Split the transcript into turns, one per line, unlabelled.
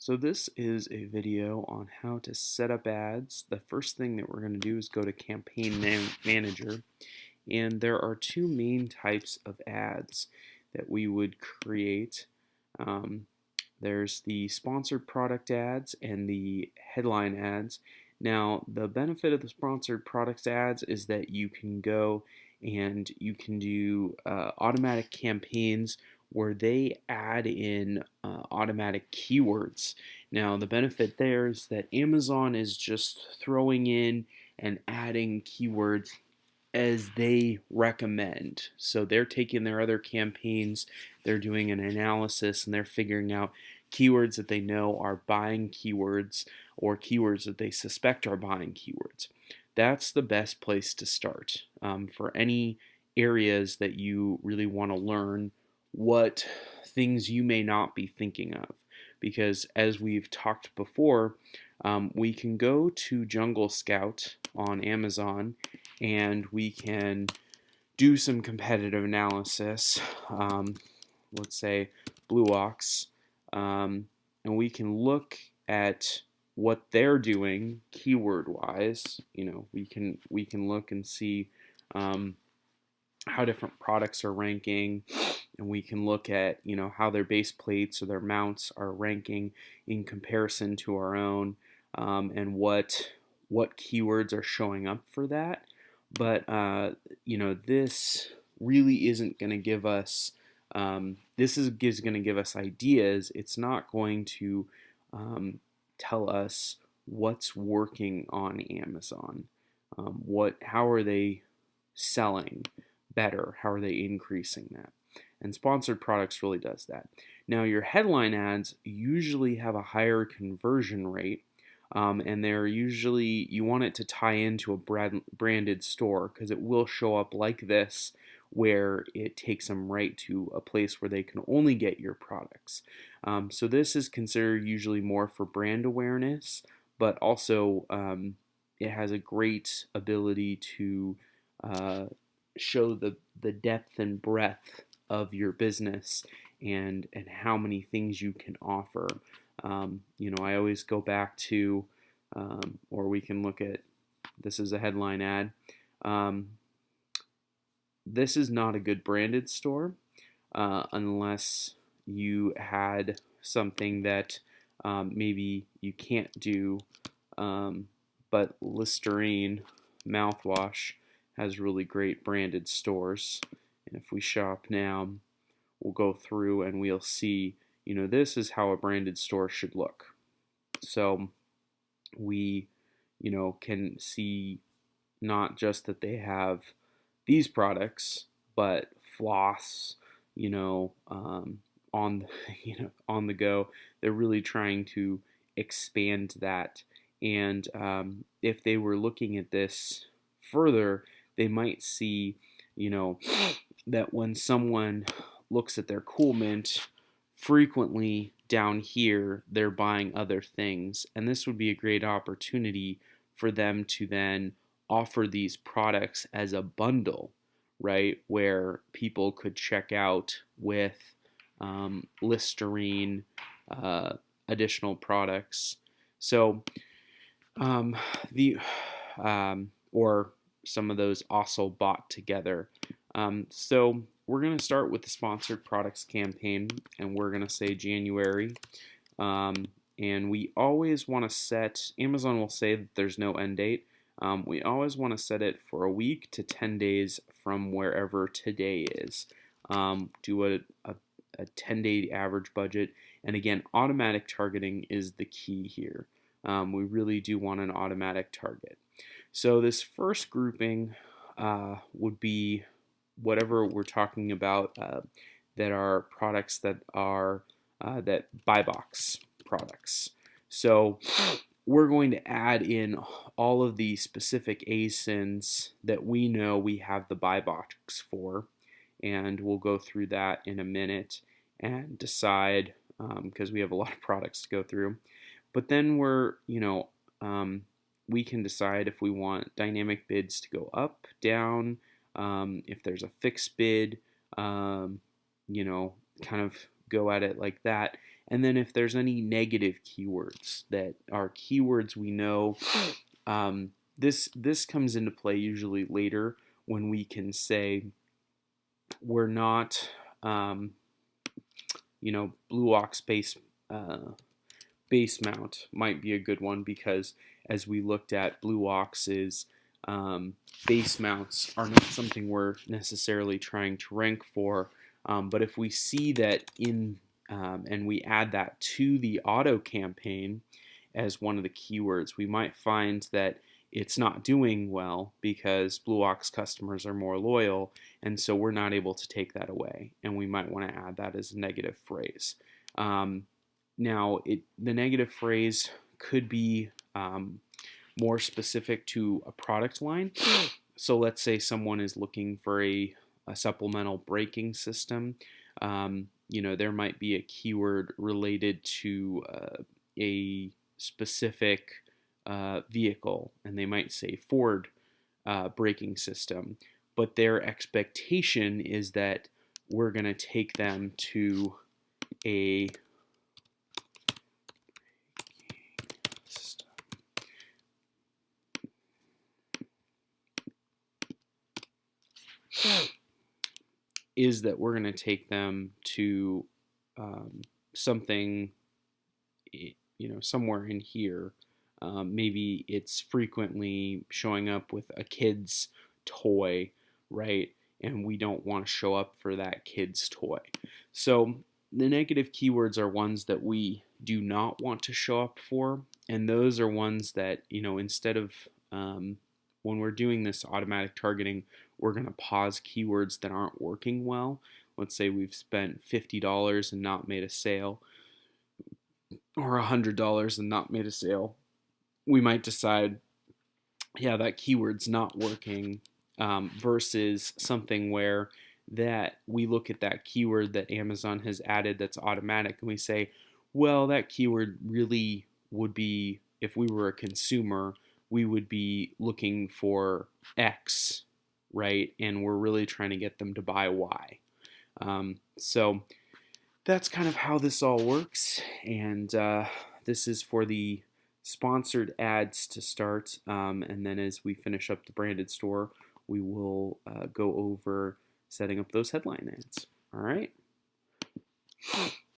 So this is a video on how to set up ads. The first thing that we're going to do is go to Campaign Manager, and there are two main types of ads that we would create. Um, there's the sponsored product ads and the headline ads. Now, the benefit of the sponsored products ads is that you can go and you can do automatic campaigns where they add in automatic keywords. Now, the benefit there is that Amazon is just throwing in and adding keywords as they recommend. So they're taking their other campaigns, they're doing an analysis, and they're figuring out keywords that they know are buying keywords or keywords that they suspect are buying keywords. That's the best place to start for any areas that you really want to learn what things you may not be thinking of. Because as we've talked before, we can go to Jungle Scout on Amazon and we can do some competitive analysis. Let's say Blue Ox, and we can look at what they're doing keyword wise. We can look and see how different products are ranking, and we can look at how their base plates or their mounts are ranking in comparison to our own, and what keywords are showing up for that. But this really isn't going to give us. Is going to give us ideas. It's not going to tell us what's working on Amazon. How are they selling better? How are they increasing that? And sponsored products really does that. Now, your headline ads usually have a higher conversion rate, and they're usually, you want it to tie into a branded store because it will show up like this, where it takes them right to a place where they can only get your products. So this is considered usually more for brand awareness, but also it has a great ability to show the depth and breadth of your business and how many things you can offer. I always go back to, or we can look at, this is a headline ad. This is not a good branded store unless you had something that maybe you can't do, but Listerine mouthwash has really great branded stores. And if we shop now, we'll go through and we'll see, this is how a branded store should look. So we, can see not just that they have these products, but floss, on on the go. They're really trying to expand that. And if they were looking at this further, they might see, that when someone looks at their Cool Mint, frequently down here they're buying other things, and this would be a great opportunity for them to then offer these products as a bundle, right? Where people could check out with Listerine, additional products. So the or some of those also bought together. So we're going to start with the sponsored products campaign, and we're going to say January. And we always want to set, Amazon will say that there's no end date. We always want to set it for a week to 10 days from wherever today is. Do a 10-day average budget. And again, automatic targeting is the key here. We really do want an automatic target. So this first grouping would be whatever we're talking about that are products that are that buy box products. So we're going to add in all of the specific ASINs that we know we have the buy box for, and we'll go through that in a minute and decide, because we have a lot of products to go through. But then we can decide if we want dynamic bids to go up, down, if there's a fixed bid, kind of go at it like that. And then if there's any negative keywords that are keywords we know, this comes into play usually later when we can say we're not, Blue Ox base mount might be a good one because as we looked at Blue Ox's base mounts are not something we're necessarily trying to rank for, but if we see that and we add that to the auto campaign as one of the keywords, we might find that it's not doing well because Blue Ox customers are more loyal, and so we're not able to take that away, and we might want to add that as a negative phrase. Now, the negative phrase could be more specific to a product line. So let's say someone is looking for a supplemental braking system. There might be a keyword related to a specific vehicle, and they might say Ford braking system, but their expectation is that we're going to take them to a is that we're going to take them to something, somewhere in here. Maybe it's frequently showing up with a kid's toy, right? And we don't want to show up for that kid's toy. So the negative keywords are ones that we do not want to show up for, and those are ones that, instead of when we're doing this automatic targeting, we're going to pause keywords that aren't working well. Let's say we've spent $50 and not made a sale, or $100 and not made a sale. We might decide, yeah, that keyword's not working, versus something where that we look at that keyword that Amazon has added that's automatic and we say, well, that keyword really would be, if we were a consumer, we would be looking for X, right? And we're really trying to get them to buy Y. So that's kind of how this all works. And this is for the sponsored ads to start. And then as we finish up the branded store, we will go over setting up those headline ads. All right.